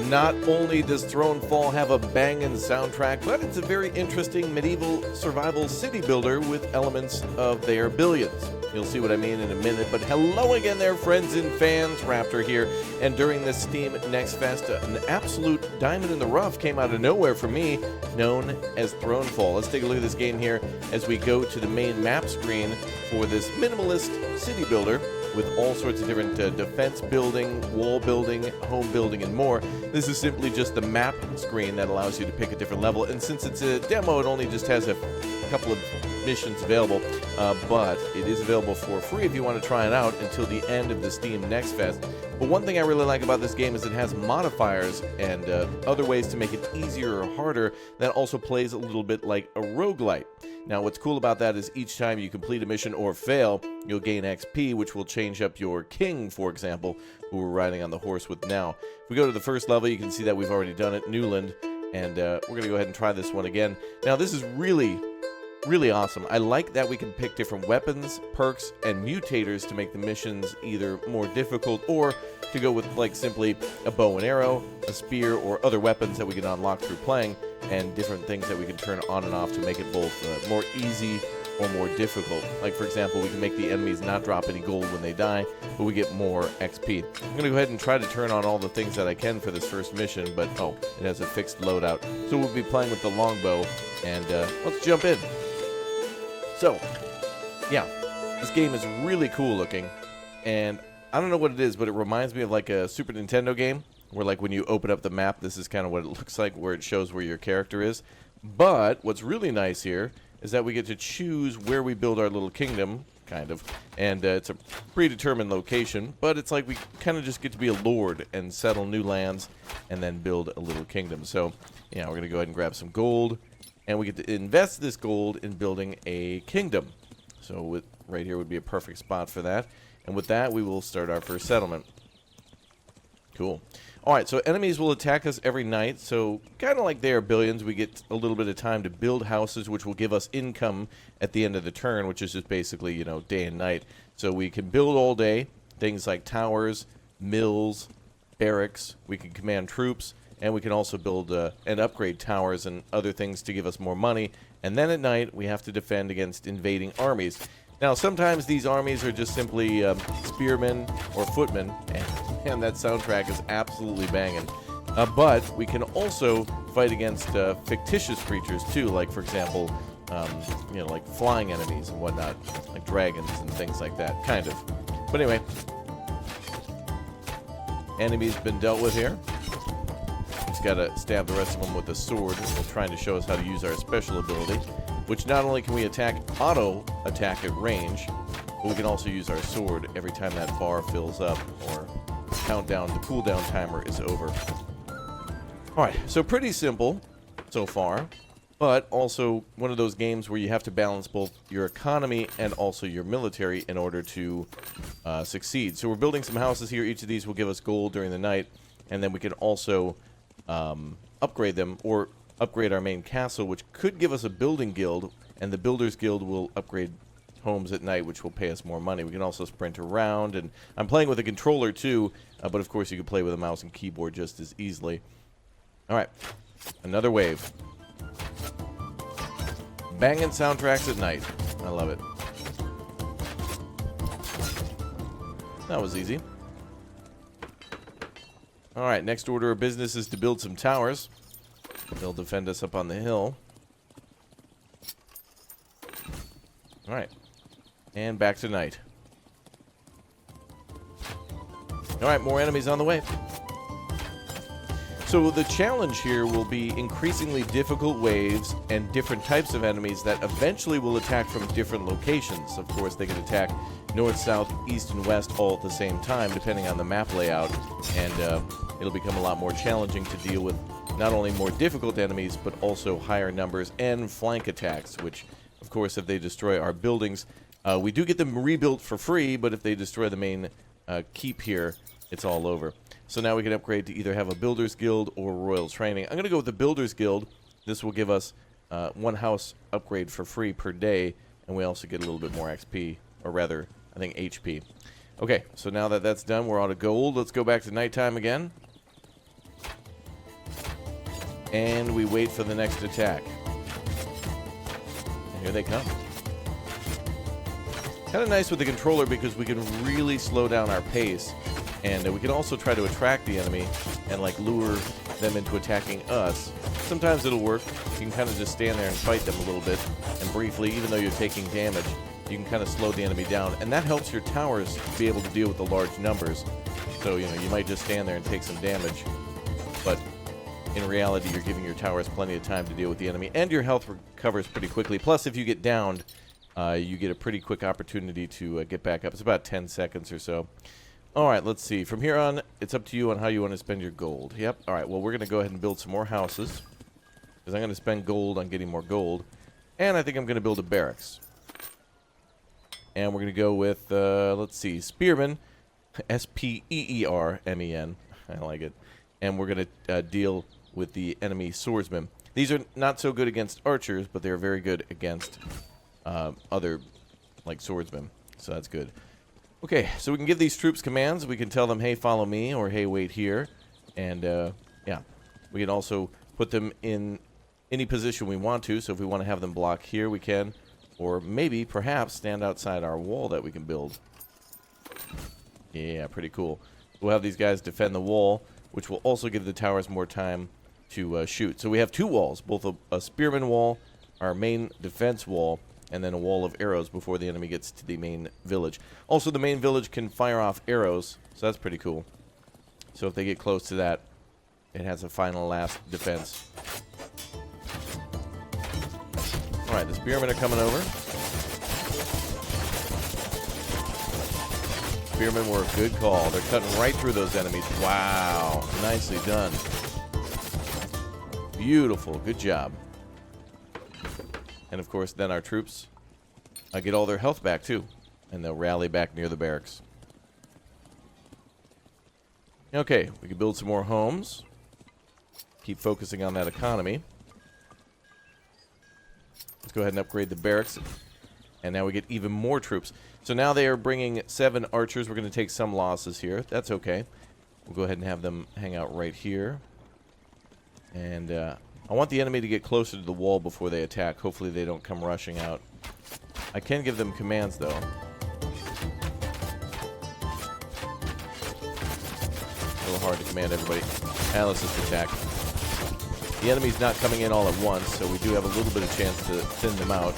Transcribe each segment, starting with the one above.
Not only does Thronefall have a banging soundtrack, but it's a very interesting medieval survival city builder with elements of their Billions. You'll see what I mean in a minute, but hello again there, friends and fans. Raptor here, and during this Steam Next Fest, an absolute diamond in the rough came out of nowhere for me, known as Thronefall. Let's take a look at this game here as we go to the main map screen for this minimalist city builder with all sorts of different defense building, wall building, home building, and more. This is simply just the map screen that allows you to pick a different level, and since it's a demo, it only just has a couple of missions available, but it is available for free if you want to try it out until the end of the Steam Next Fest. But one thing I really like about this game is it has modifiers and other ways to make it easier or harder that also plays a little bit like a roguelite. Now, what's cool about that is each time you complete a mission or fail, you'll gain XP, which will change up your king, for example, who we're riding on the horse with now. If we go to the first level, you can see that we've already done it, Newland, and we're going to go ahead and try this one again. Now, this is really awesome. I like that we can pick different weapons, perks, and mutators to make the missions either more difficult or to go with, like, simply a bow and arrow, a spear, or other weapons that we can unlock through playing, and different things that we can turn on and off to make it both more easy or more difficult. Like, for example, we can make the enemies not drop any gold when they die, but we get more XP. I'm going to go ahead and try to turn on all the things that I can for this first mission, but, oh, it has a fixed loadout. So we'll be playing with the longbow, and let's jump in. So, yeah, this game is really cool looking, and I don't know what it is, but it reminds me of like a Super Nintendo game, where like when you open up the map, this is kind of what it looks like, where it shows where your character is. But what's really nice here is that we get to choose where we build our little kingdom, kind of, and it's a predetermined location, but it's like we kind of just get to be a lord and settle new lands and then build a little kingdom. So, yeah, we're going to go ahead and grab some gold. And we get to invest this gold in building a kingdom. So right here would be a perfect spot for that. And with that, we will start our first settlement. Cool. Alright, so enemies will attack us every night. So kind of like they are Billions, we get a little bit of time to build houses, which will give us income at the end of the turn, which is just basically, you know, day and night. So we can build all day, things like towers, mills, barracks. We can command troops. And we can also build and upgrade towers and other things to give us more money. And then at night, we have to defend against invading armies. Now, sometimes these armies are just simply spearmen or footmen. And that soundtrack is absolutely banging. But we can also fight against fictitious creatures, too. Like, for example, you know, like flying enemies and whatnot. Like dragons and things like that, kind of. But anyway, enemy's been dealt with here. Just gotta stab the rest of them with a sword, trying to show us how to use our special ability, which not only can we auto attack at range, but we can also use our sword every time that bar fills up or the cooldown timer is over. Alright, so pretty simple so far, but also one of those games where you have to balance both your economy and also your military in order to succeed. So we're building some houses here. Each of these will give us gold during the night, and then we can also upgrade them, or upgrade our main castle, which could give us a building guild, and the builders guild will upgrade homes at night, which will pay us more money. We can also sprint around, and I'm playing with a controller too, but of course you can play with a mouse and keyboard just as easily. Alright, another wave. Banging soundtracks at night. I love it. That was easy. Alright, next order of business is to build some towers. They'll defend us up on the hill. Alright. And back to night. Alright, more enemies on the way. So the challenge here will be increasingly difficult waves and different types of enemies that eventually will attack from different locations. Of course, they can attack north, south, east, and west all at the same time, depending on the map layout. And it'll become a lot more challenging to deal with not only more difficult enemies, but also higher numbers and flank attacks, which, of course, if they destroy our buildings, we do get them rebuilt for free, but if they destroy the main keep here, it's all over. So now we can upgrade to either have a Builder's Guild or Royal Training. I'm going to go with the Builder's Guild. This will give us one house upgrade for free per day, and we also get a little bit more XP, or rather, I think HP. Okay, so now that that's done, we're out of gold. Let's go back to nighttime again. And we wait for the next attack. And here they come. Kind of nice with the controller because we can really slow down our pace. And we can also try to attract the enemy and like lure them into attacking us. Sometimes it'll work. You can kind of just stand there and fight them a little bit. And briefly, even though you're taking damage, you can kind of slow the enemy down. And that helps your towers be able to deal with the large numbers. So, you know, you might just stand there and take some damage. But in reality, you're giving your towers plenty of time to deal with the enemy. And your health recovers pretty quickly. Plus, if you get downed, you get a pretty quick opportunity to get back up. It's about 10 seconds or so. All right, let's see. From here on, it's up to you on how you want to spend your gold. Yep. All right, well, we're going to go ahead and build some more houses. Because I'm going to spend gold on getting more gold. And I think I'm going to build a barracks. And we're going to go with, let's see, Spearmen. S-P-E-E-R-M-E-N. I like it. And we're going to deal with the enemy swordsmen. These are not so good against archers, but they're very good against other, like, swordsmen. So that's good. Okay, so we can give these troops commands. We can tell them, hey, follow me, or hey, wait here. And, yeah, we can also put them in any position we want to. So if we want to have them block here, we can. Or maybe, perhaps, stand outside our wall that we can build. Yeah, pretty cool. We'll have these guys defend the wall, which will also give the towers more time to shoot. So we have two walls, both a spearman wall, our main defense wall, and then a wall of arrows before the enemy gets to the main village. Also, the main village can fire off arrows, so that's pretty cool. So if they get close to that, it has a final last defense. Alright, the spearmen are coming over. Spearmen were a good call. They're cutting right through those enemies. Wow, nicely done. Beautiful, good job. And of course, then our troops get all their health back too. And they'll rally back near the barracks. Okay, we can build some more homes. Keep focusing on that economy. Let's go ahead and upgrade the barracks. And now we get even more troops. So now they are bringing 7 archers. We're going to take some losses here. That's okay. We'll go ahead and have them hang out right here. And I want the enemy to get closer to the wall before they attack. Hopefully they don't come rushing out. I can give them commands, though. A little hard to command everybody. Now let's just attack. The enemy's not coming in all at once, so we do have a little bit of chance to thin them out.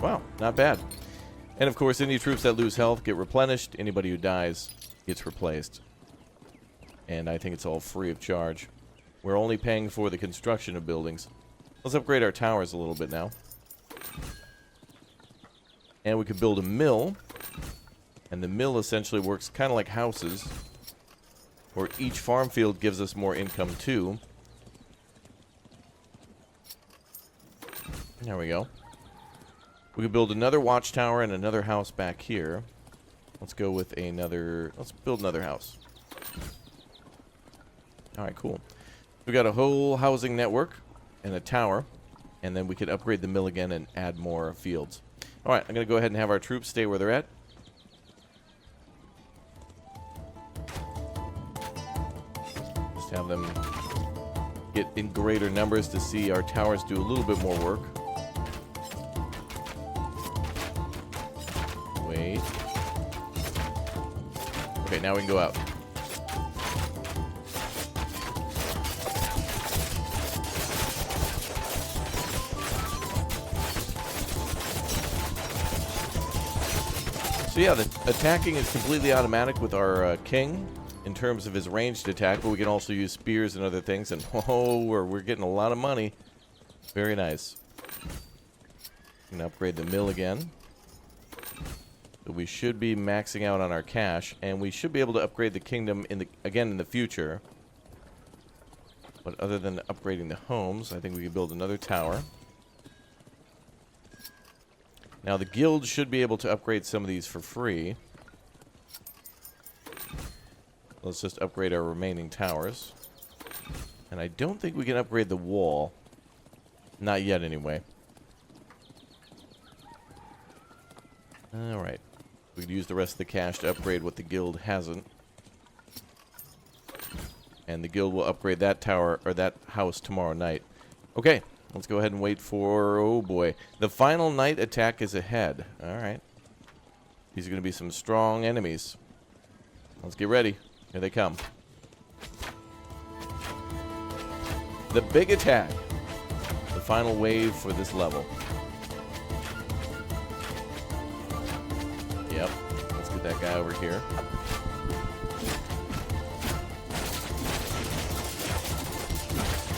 Wow, not bad. And of course, any troops that lose health get replenished. Anybody who dies gets replaced. And I think it's all free of charge. We're only paying for the construction of buildings. Let's upgrade our towers a little bit now. And we could build a mill. And the mill essentially works kind of like houses, where each farm field gives us more income too. There we go. We could build another watchtower and another house back here. Let's go with another... Let's build another house. Alright, cool. We got a whole housing network and a tower. And then we could upgrade the mill again and add more fields. Alright, I'm going to go ahead and have our troops stay where they're at. Just have them get in greater numbers to see our towers do a little bit more work. Wait. Okay, now we can go out. So yeah, the attacking is completely automatic with our king in terms of his ranged attack, but we can also use spears and other things, and whoa, we're getting a lot of money. Very nice. We can upgrade the mill again. So we should be maxing out on our cash, and we should be able to upgrade the kingdom again in the future. But other than upgrading the homes, I think we can build another tower. Now the guild should be able to upgrade some of these for free. Let's just upgrade our remaining towers. And I don't think we can upgrade the wall. Not yet, anyway. Alright. We could use the rest of the cash to upgrade what the guild hasn't. And the guild will upgrade that tower, or that house, tomorrow night. Okay, let's go ahead and wait for, oh boy. The final night attack is ahead. Alright. These are going to be some strong enemies. Let's get ready. Here they come. The big attack. The final wave for this level. Yep. Let's get that guy over here.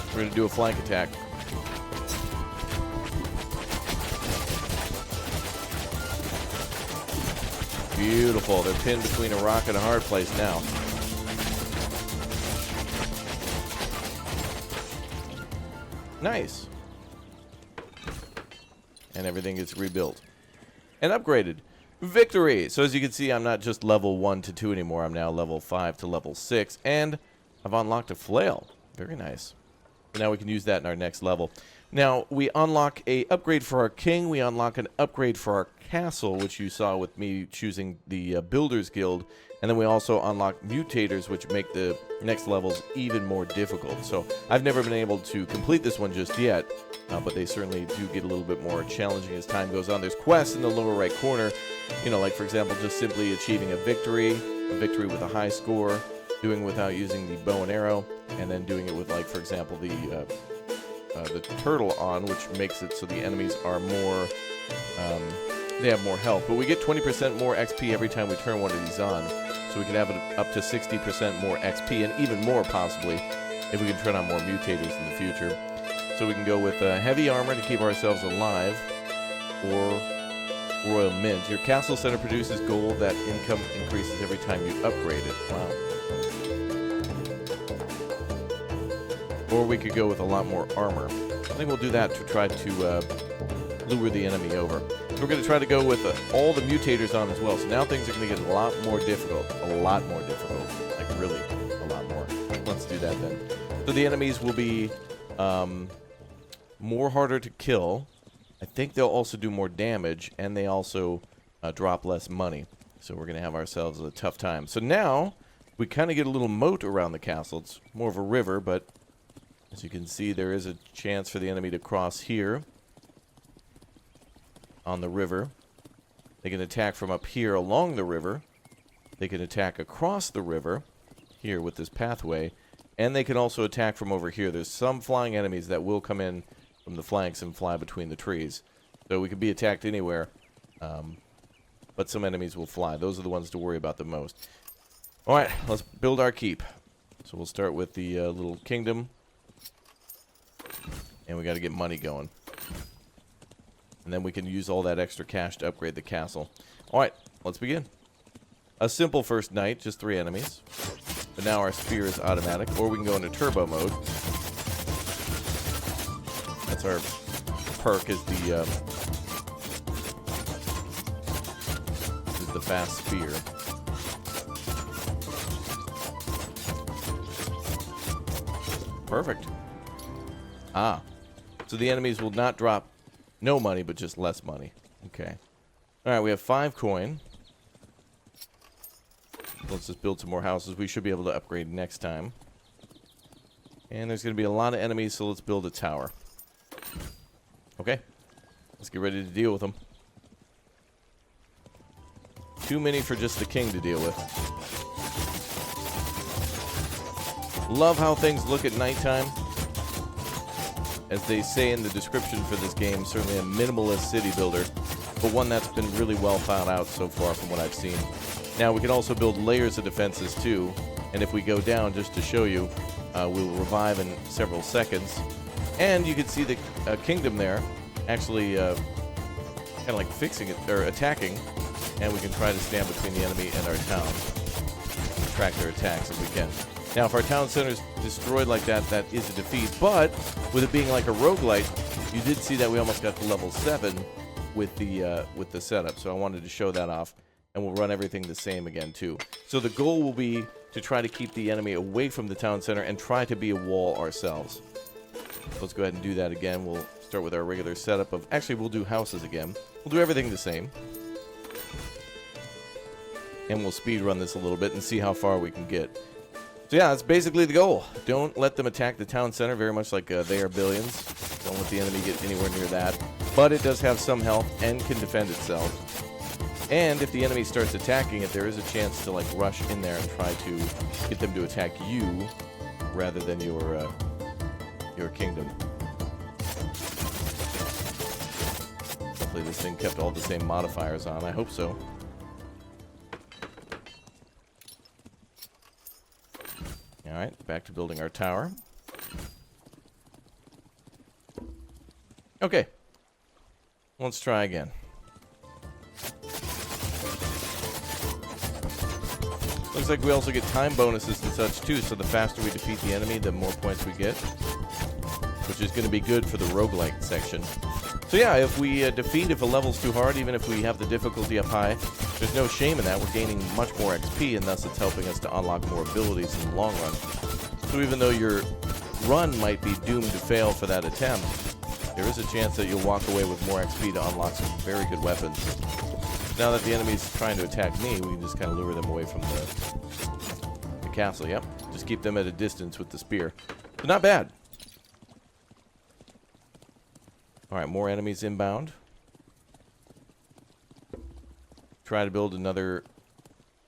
We're going to do a flank attack. Beautiful. They're pinned between a rock and a hard place now. Nice. And everything gets rebuilt. And upgraded. Victory! So as you can see, I'm not just level 1 to 2 anymore. I'm now level 5 to level 6. And I've unlocked a flail. Very nice. And now we can use that in our next level. Now, we unlock a upgrade for our king. We unlock an upgrade for our castle, which you saw with me choosing the Builders Guild. And then we also unlock mutators, which make the next levels even more difficult. So I've never been able to complete this one just yet, but they certainly do get a little bit more challenging as time goes on. There's quests in the lower right corner, you know, like for example, just simply achieving a victory with a high score, doing without using the bow and arrow, and then doing it with, like, for example, the turtle on, which makes it so the enemies are more, they have more health. But we get 20% more XP every time we turn one of these on. So we can have it up to 60% more XP, and even more possibly if we can turn on more mutators in the future. So we can go with heavy armor to keep ourselves alive, or royal mint. Your castle center produces gold. That income increases every time you upgrade it. Wow. Or we could go with a lot more armor. I think we'll do that to try to lure the enemy over. So we're going to try to go with all the mutators on as well. So now things are going to get a lot more difficult. A lot more difficult. Like really a lot more. Let's do that then. So the enemies will be more harder to kill. I think they'll also do more damage, and they also drop less money. So we're going to have ourselves a tough time. So now we kind of get a little moat around the castle. It's more of a river, but as you can see, there is a chance for the enemy to cross here on the river. They can attack from up here along the river. They can attack across the river here with this pathway. And they can also attack from over here. There's some flying enemies that will come in from the flanks and fly between the trees. So we can be attacked anywhere. But some enemies will fly. Those are the ones to worry about the most. Alright, let's build our keep. So we'll start with the little kingdom. And we got to get money going. And then we can use all that extra cash to upgrade the castle. Alright, let's begin. A simple first night, just 3 enemies. But now our spear is automatic. Or we can go into turbo mode. That's our perk, is the fast spear. Perfect. Ah. So the enemies will not drop no money, but just less money. Okay. Alright, we have 5 coin. Let's just build some more houses. We should be able to upgrade next time. And there's going to be a lot of enemies, so let's build a tower. Okay. Let's get ready to deal with them. Too many for just the king to deal with. Love how things look at nighttime. As they say in the description for this game, certainly a minimalist city builder, but one that's been really well thought out so far from what I've seen. Now, we can also build layers of defenses too, and if we go down, just to show you, we'll revive in several seconds. And you can see the kingdom there actually kind of like fixing it, or attacking, and we can try to stand between the enemy and our town. Track their attacks if we can. Now, if our town center is destroyed like that, that is a defeat. But with it being like a roguelite, you did see that we almost got to level 7 with the setup. So I wanted to show that off, and we'll run everything the same again too. So the goal will be to try to keep the enemy away from the town center and try to be a wall ourselves. So let's go ahead and do that again. We'll start with our regular setup of... Actually, we'll do houses again. We'll do everything the same. And we'll speed run this a little bit and see how far we can get. So yeah, that's basically the goal. Don't let them attack the town center, very much like they are billions. Don't let the enemy get anywhere near that. But it does have some health and can defend itself. And if the enemy starts attacking it, there is a chance to like rush in there and try to get them to attack you rather than your kingdom. Hopefully this thing kept all the same modifiers on. I hope so. Alright, back to building our tower. Okay. Let's try again. Looks like we also get time bonuses and such too, so the faster we defeat the enemy, the more points we get. Which is going to be good for the roguelite section. So yeah, if we if a level's too hard, even if we have the difficulty up high, there's no shame in that. We're gaining much more XP, and thus it's helping us to unlock more abilities in the long run. So even though your run might be doomed to fail for that attempt, there is a chance that you'll walk away with more XP to unlock some very good weapons. Now that the enemy's trying to attack me, we can just kind of lure them away from the castle. Yep, just keep them at a distance with the spear. But not bad. Alright, more enemies inbound. Try to build another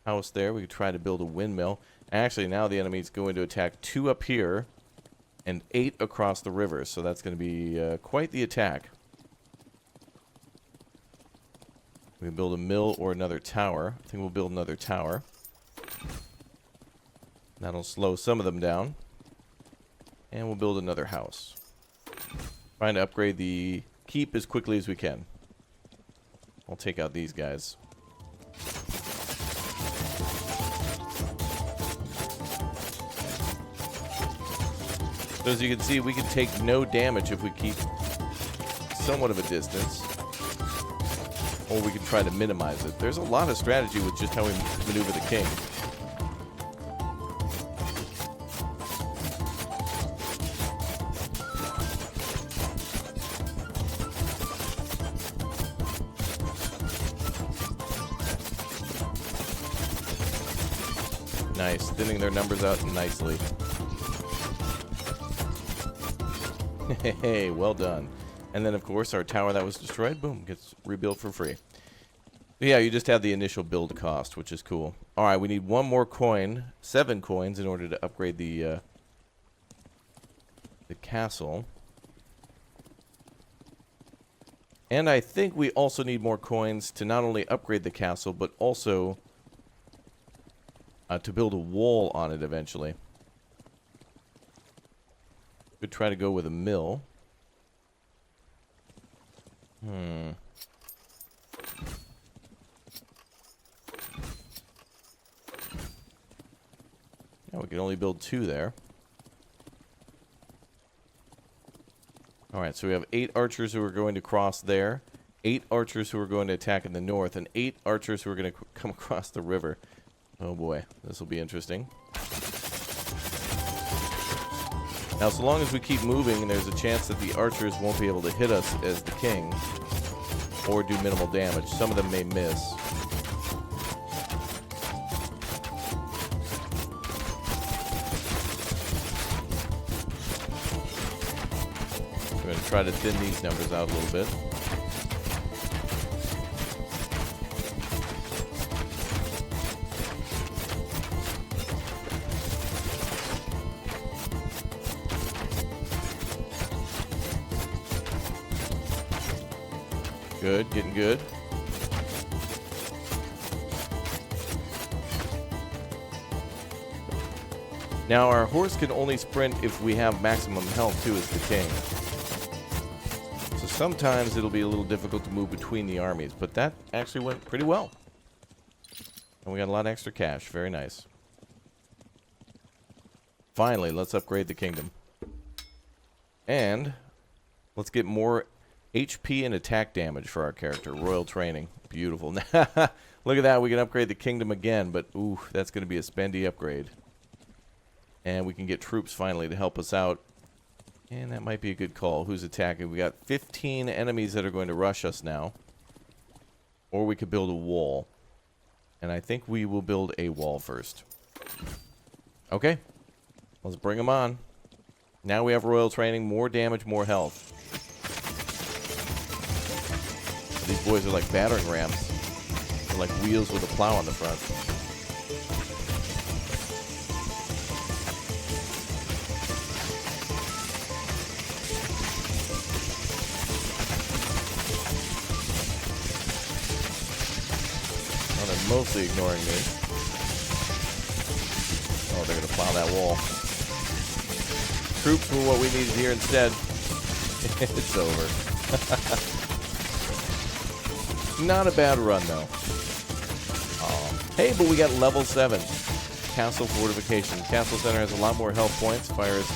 house there. We could try to build a windmill. Actually, now the enemy's going to attack 2 up here and 8 across the river. So that's going to be quite the attack. We can build a mill or another tower. I think we'll build another tower. That'll slow some of them down. And we'll build another house. Trying to upgrade the keep as quickly as we can. I'll take out these guys. So as you can see, we can take no damage if we keep somewhat of a distance. Or we can try to minimize it. There's a lot of strategy with just how we maneuver the king. Nice, thinning their numbers out nicely. Hey, well done. And then, of course, our tower that was destroyed, boom, gets rebuilt for free. Yeah, you just have the initial build cost, which is cool. All right, we need one more coin, 7 coins, in order to upgrade the castle. And I think we also need more coins to not only upgrade the castle, but also to build a wall on it eventually. Could try to go with a mill. Yeah, we can only build 2 there. Alright, so we have 8 archers who are going to cross there, 8 archers who are going to attack in the north, and 8 archers who are going to come across the river. Oh boy, this will be interesting. Now, so long as we keep moving, there's a chance that the archers won't be able to hit us as the king, or do minimal damage. Some of them may miss. We're going to try to thin these numbers out a little bit. Good, getting good. Now our horse can only sprint if we have maximum health too as the king. So sometimes it'll be a little difficult to move between the armies, but that actually went pretty well. And we got a lot of extra cash, very nice. Finally, let's upgrade the kingdom. And let's get more HP and attack damage for our character. Royal training. Beautiful. Look at that. We can upgrade the kingdom again, but ooh, that's going to be a spendy upgrade. And we can get troops finally to help us out. And that might be a good call. Who's attacking? We got 15 enemies that are going to rush us now. Or we could build a wall. And I think we will build a wall first. Okay. Let's bring them on. Now we have royal training. More damage, more health. These boys are like battering rams. They're like wheels with a plow on the front. Well, they're mostly ignoring me. Oh, they're going to plow that wall. Troops were what we needed here instead. It's over. Not a bad run, though. Hey, but we got level 7. Castle Fortification. Castle Center has a lot more health points, fires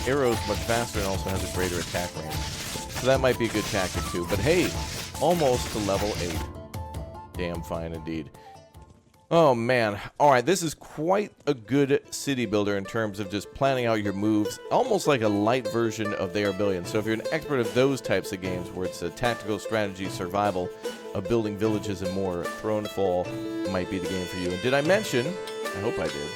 arrows much faster, and also has a greater attack range. So that might be a good tactic, too. But hey, almost to level 8. Damn fine indeed. Oh, man. All right, this is quite a good city builder in terms of just planning out your moves. Almost like a light version of They Are Billions. So if you're an expert of those types of games where it's a tactical strategy, survival, of building villages and more, Throne Fall might be the game for you. And did I mention, I hope I did,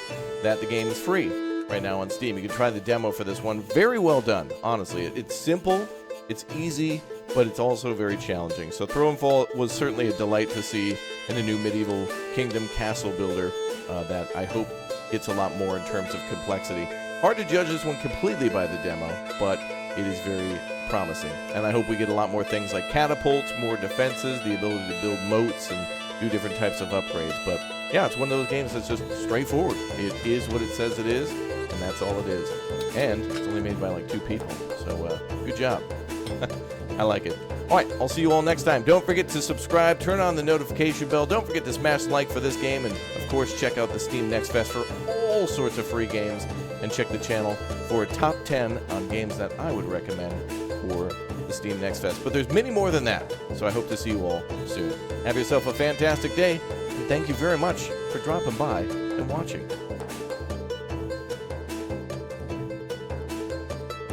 that the game is free right now on Steam. You can try the demo for this one. Very well done, honestly. It's simple, it's easy, but it's also very challenging. So Throne Fall was certainly a delight to see in a new medieval kingdom castle builder that I hope gets a lot more in terms of complexity. Hard to judge this one completely by the demo, but it is very promising. And I hope we get a lot more things like catapults, more defenses, the ability to build moats and do different types of upgrades. But yeah, it's one of those games that's just straightforward. It is what it says it is, and that's all it is. And it's only made by like 2 people, so good job. I like it. All right, I'll see you all next time. Don't forget to subscribe, turn on the notification bell. Don't forget to smash like for this game, and of course, check out the Steam Next Fest for all sorts of free games, and check the channel for a top 10 on games that I would recommend for the Steam Next Fest. But there's many more than that, so I hope to see you all soon. Have yourself a fantastic day, and thank you very much for dropping by and watching.